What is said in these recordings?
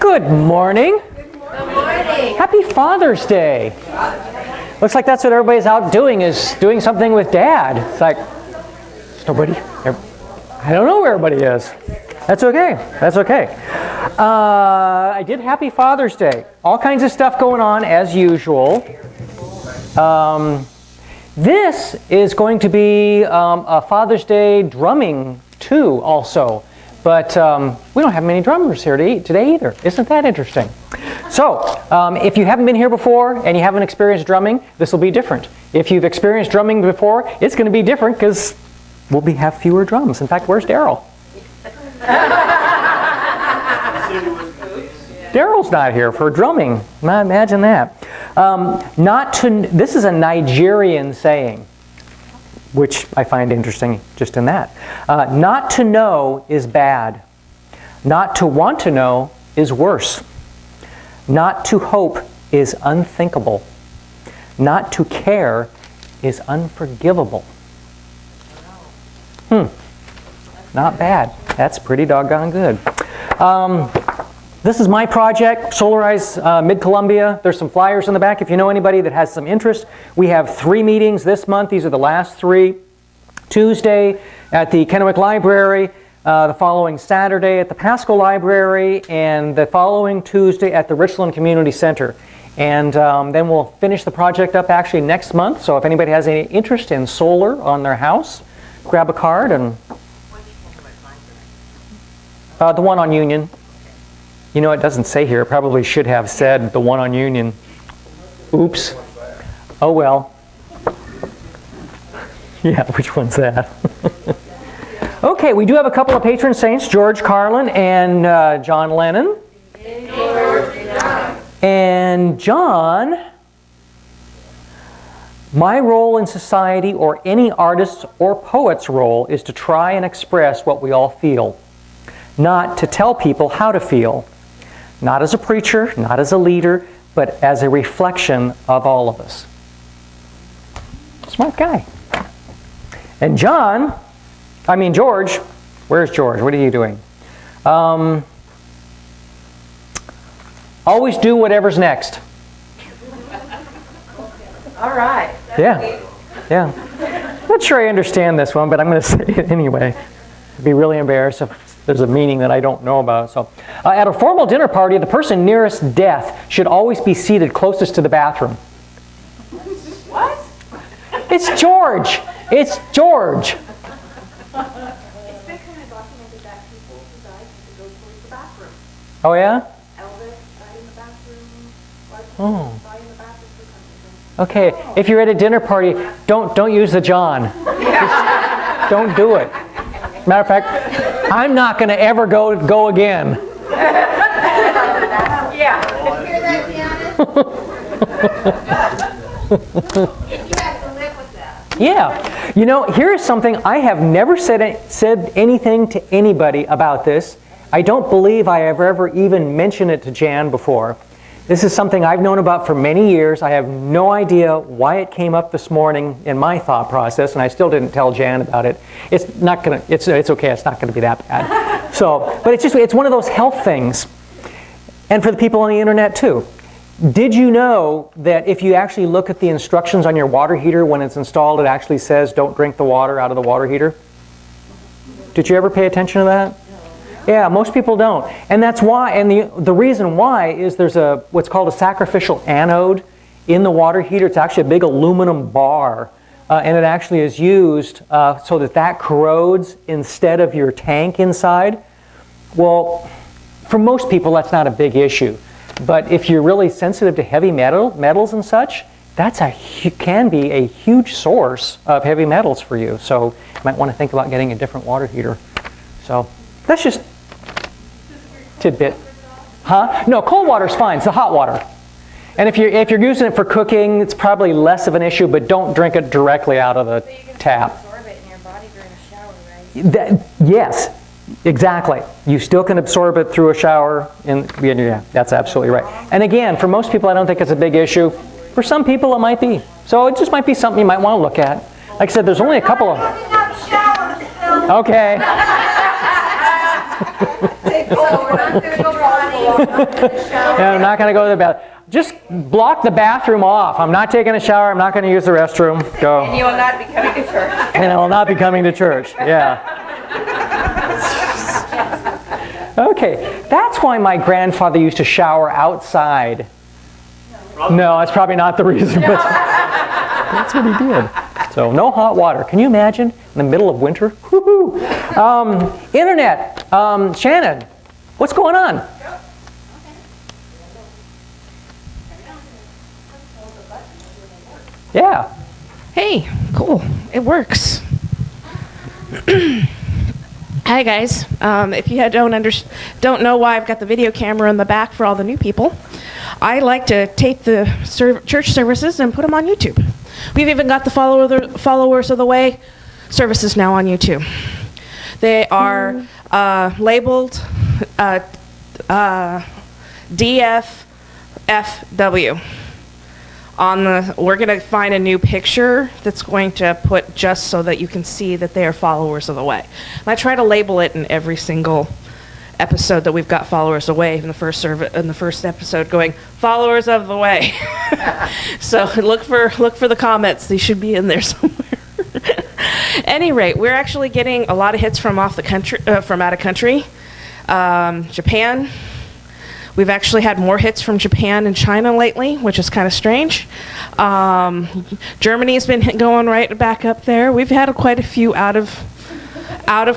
Good morning. Good morning. Happy Father's Day. Looks like that's what everybody's out doing, is doing something with Dad. It's like, there's nobody. I don't know where everybody is. That's okay. That's okay. I did Happy Father's Day. All kinds of stuff going on as usual. This is going to be a Father's Day drumming too also. But we don't have many drummers here today either. Isn't that interesting? So, if you haven't been here before and you haven't experienced drumming, this will be different. If you've experienced drumming before, it's going to be different because we'll have fewer drums. In fact, where's Daryl? Daryl's not here for drumming. Imagine that. This is a Nigerian saying, which I find interesting just in that. Not to know is bad. Not to want to know is worse. Not to hope is unthinkable. Not to care is unforgivable. Not bad. That's pretty doggone good. This is my project, Solarize Mid-Columbia. There's some flyers in the back if you know anybody that has some interest. We have 3 meetings this month. These are the last 3. Tuesday at the Kennewick Library, the following Saturday at the Pasco Library, and the following Tuesday at the Richland Community Center. And then we'll finish the project up actually next month. So if anybody has any interest in solar on their house, grab a card. And the one on Union. You know, it doesn't say here. It probably should have said the one on Union. Oops. Oh well. Yeah, which one's that? Okay, we do have a couple of patron saints, George Carlin and John Lennon. And John, my role in society, or any artist's or poet's role, is to try and express what we all feel. Not to tell people how to feel. Not as a preacher, not as a leader, but as a reflection of all of us. Smart guy. And George, where's George? What are you doing? Always do whatever's next. All right. Yeah. Not sure I understand this one, but I'm going to say it anyway. I'd be really embarrassed if there's a meaning that I don't know about. So, at a formal dinner party, the person nearest death should always be seated closest to the bathroom. What? It's George. It's George. It's been kind of documented that people who died had to go towards the bathroom. Oh yeah? Elvis died in the bathroom. Oh. Died in the bathroom for something. Okay. If you're at a dinner party, don't use the John. Just don't do it. Matter of fact, I'm not going to ever go again. Yeah. Hear that, Deanna? You have to live with that. Yeah. You know, here's something. I have never said anything to anybody about this. I don't believe I have ever even mentioned it to Jan before. This is something I've known about for many years. I have no idea why it came up this morning in my thought process, and I still didn't tell Jan about it. It's okay. It's not gonna be that bad. So, but it's one of those health things. And for the people on the internet too. Did you know that if you actually look at the instructions on your water heater when it's installed, it actually says don't drink the water out of the water heater? Did you ever pay attention to that? Yeah, most people don't. And that's why, and the reason why is there's what's called a sacrificial anode in the water heater. It's actually a big aluminum bar, and it actually is used so that corrodes instead of your tank inside. Well, for most people that's not a big issue. But if you're really sensitive to heavy metals and such, can be a huge source of heavy metals for you. So you might want to think about getting a different water heater. So that's just tidbit. Huh? No, cold water's fine. It's the hot water. And if you're using it for cooking, it's probably less of an issue, but don't drink it directly out of the tap. Absorb it in your body during a shower, right? Yes, exactly. You still can absorb it through a shower. Yeah, that's absolutely right. And again, for most people, I don't think it's a big issue. For some people, it might be. So it just might be something you might want to look at. Like I said, there's only a couple of... Okay. So we're not going to go body Yeah, I'm not going to go to the bathroom. Just block the bathroom off. I'm not taking a shower. I'm not going to use the restroom. Go. And you will not be coming to church. And I will not be coming to church. Yeah. Okay, that's why my grandfather used to shower outside. No, that's probably not the reason, but that's what he did. So no hot water. Can you imagine in the middle of winter? Woo-hoo. Internet. Shannon, what's going on? Yeah. Hey, cool. It works. Hi guys. If you don't know why I've got the video camera in the back for all the new people, I like to tape the church services and put them on YouTube. We've even got the Followers of the Way services now on YouTube. They are labeled DFFW. We're going to find a new picture that's going to put just so that you can see that they are followers of the way. And I try to label it in every single episode that we've got followers of the way in the first episode going followers of the way. So look for the comments. They should be in there somewhere. Any rate, we're actually getting a lot of hits from out of country. Japan. We've actually had more hits from Japan and China lately, which is kind of strange. Germany's been going right back up there. We've had quite a few out of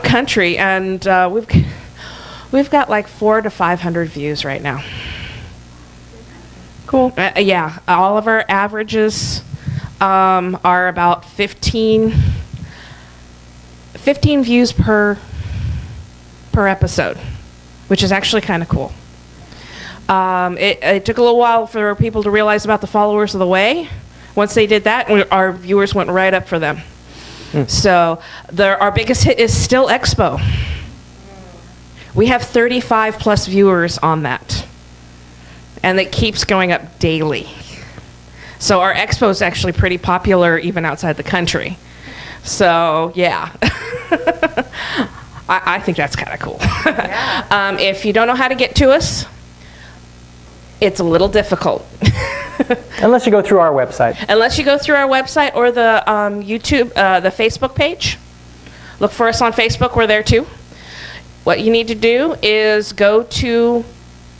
country, and we've got like 400 to 500 views right now. Cool. Yeah, all of our averages are about 15 views per episode, which is actually kind of cool. It took a little while for people to realize about the Followers of the Way. Once they did that, our viewers went right up for them. So our biggest hit is still Expo. We have 35 plus viewers on that. And it keeps going up daily. So our Expo is actually pretty popular even outside the country. So yeah. I think that's kind of cool. Yeah. If you don't know how to get to us, it's a little difficult. Unless you go through our website. Unless you go through our website or the YouTube, the Facebook page. Look for us on Facebook. We're there too. What you need to do is go to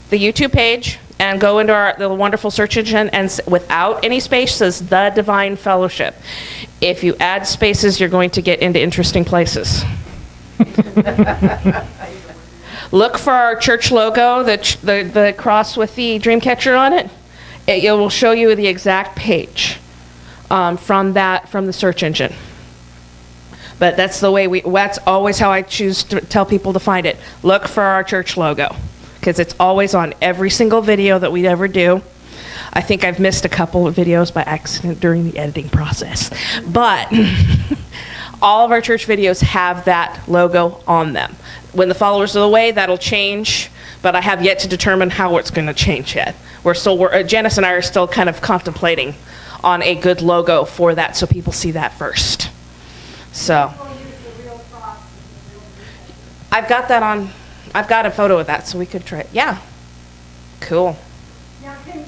the YouTube page and go into the wonderful search engine, and without any spaces, The Divine Fellowship. If you add spaces, you're going to get into interesting places. Look for our church logo, the cross with the dream catcher on it. It will show you the exact page from the search engine. But that's the way that's always how I choose to tell people to find it. Look for our church logo, because it's always on every single video that we ever do. I think I've missed a couple of videos by accident during the editing process. But all of our church videos have that logo on them. When the Followers of the Way, that'll change, but I have yet to determine how it's going to change yet. Janice and I are still kind of contemplating on a good logo for that, so people see that first. So I've got a photo of that, so we could try it. Yeah. Cool. Now, is it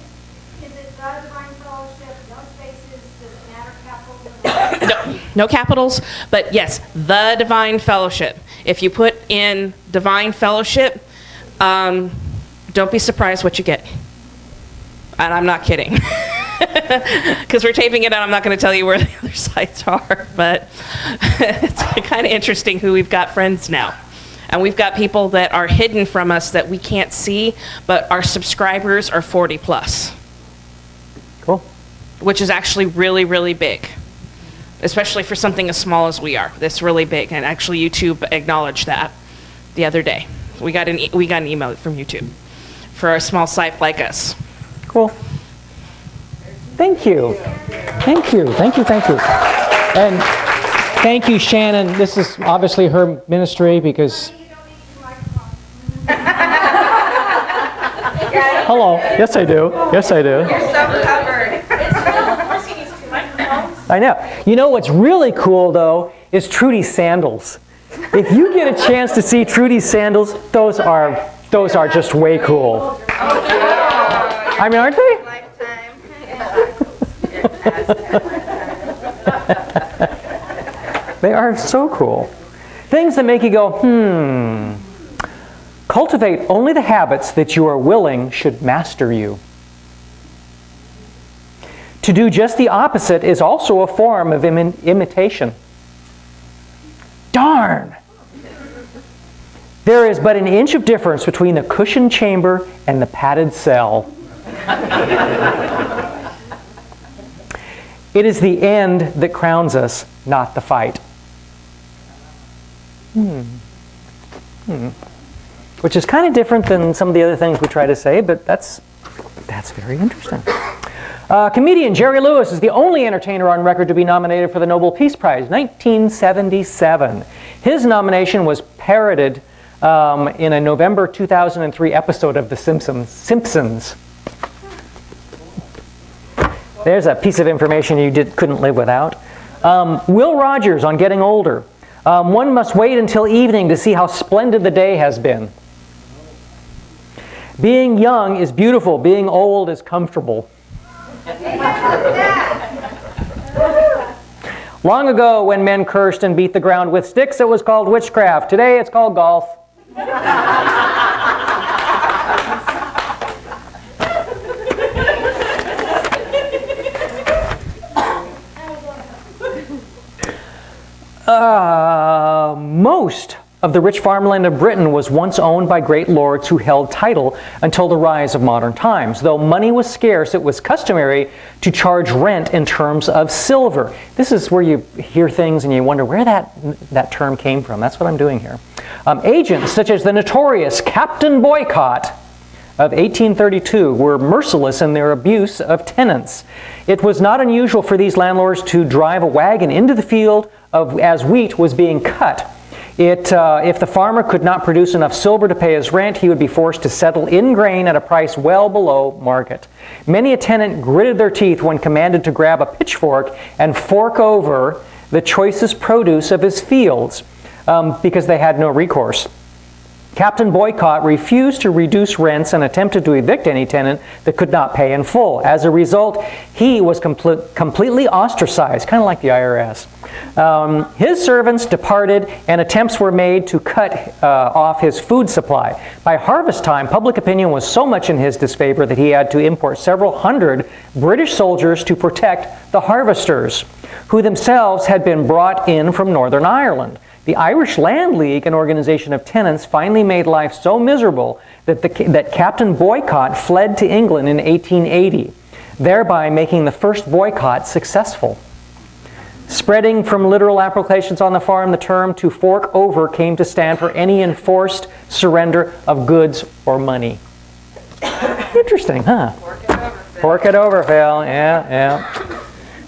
The Divine Fellowship, no spaces, does it matter capitals? No capitals, but yes, The Divine Fellowship. If you put in Divine Fellowship, don't be surprised what you get. And I'm not kidding. Because we're taping it out, I'm not going to tell you where the other sites are, but it's kind of interesting who we've got friends now. And we've got people that are hidden from us that we can't see, but our subscribers are 40 plus. Cool. Which is actually really, really big. Especially for something as small as we are. That's really big, and actually YouTube acknowledged that the other day. We got an email from YouTube for a small site like us. Cool. Thank you. Thank you. Thank you. Thank you. And thank you, Shannon. This is obviously her ministry because... Hello. Yes, I do. Yes, I do. You're so covered. I know. You know what's really cool, though, is Trudy's sandals. If you get a chance to see Trudy's sandals, those are just way cool. I mean, aren't they? They are so cool. Things that make you go, Cultivate only the habits that you are willing should master you. To do just the opposite is also a form of imitation. Darn! There is but an inch of difference between the cushioned chamber and the padded cell. It is the end that crowns us, not the fight. Which is kind of different than some of the other things we try to say, but that's very interesting. Comedian Jerry Lewis is the only entertainer on record to be nominated for the Nobel Peace Prize, 1977. His nomination was parodied in a November 2003 episode of The Simpsons. There's a piece of information you couldn't live without. Will Rogers on Getting Older. One must wait until evening to see how splendid the day has been. Being young is beautiful. Being old is comfortable. Long ago, when men cursed and beat the ground with sticks, it was called witchcraft. Today, it's called golf. Most of the rich farmland of Britain was once owned by great lords who held title until the rise of modern times. Though money was scarce, it was customary to charge rent in terms of silver. This is where you hear things and you wonder where that term came from. That's what I'm doing here. Agents such as the notorious Captain Boycott of 1832 were merciless in their abuse of tenants. It was not unusual for these landlords to drive a wagon into the field as wheat was being cut. If the farmer could not produce enough silver to pay his rent, he would be forced to settle in grain at a price well below market. Many a tenant gritted their teeth when commanded to grab a pitchfork and fork over the choicest produce of his fields because they had no recourse. Captain Boycott refused to reduce rents and attempted to evict any tenant that could not pay in full. As a result, he was completely ostracized, kind of like the IRS. His servants departed, and attempts were made to cut off his food supply. By harvest time, public opinion was so much in his disfavor that he had to import several hundred British soldiers to protect the harvesters, who themselves had been brought in from Northern Ireland. The Irish Land League, an organization of tenants, finally made life so miserable that Captain Boycott fled to England in 1880, thereby making the first boycott successful. Spreading from literal applications on the farm, the term to fork over came to stand for any enforced surrender of goods or money. Interesting, huh? Fork it over, Phil. Yeah.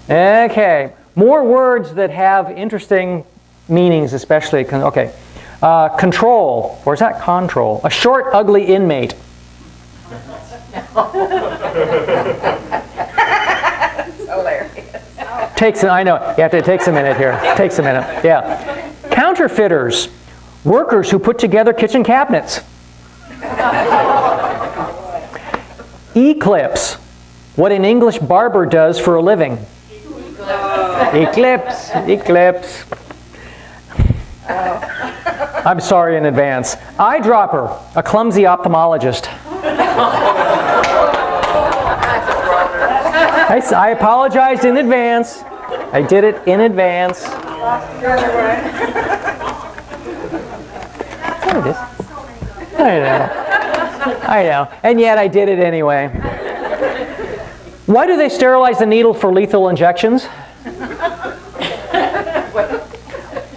Okay. More words that have interesting meanings, especially. Okay. Control. Or is that control? A short, ugly inmate. I know. It takes a minute here. It takes a minute. Yeah. Counterfeiters. Workers who put together kitchen cabinets. Eclipse. What an English barber does for a living. Eclipse. I'm sorry in advance. Eyedropper. A clumsy ophthalmologist. I apologized in advance. I did it in advance. There it is. I know. And yet I did it anyway. Why do they sterilize the needle for lethal injections?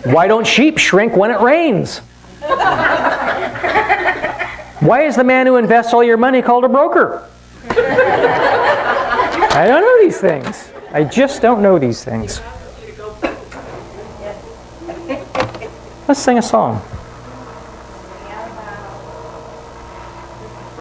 Why don't sheep shrink when it rains? Why is the man who invests all your money called a broker? I don't know these things. I just don't know these things. Let's sing a song.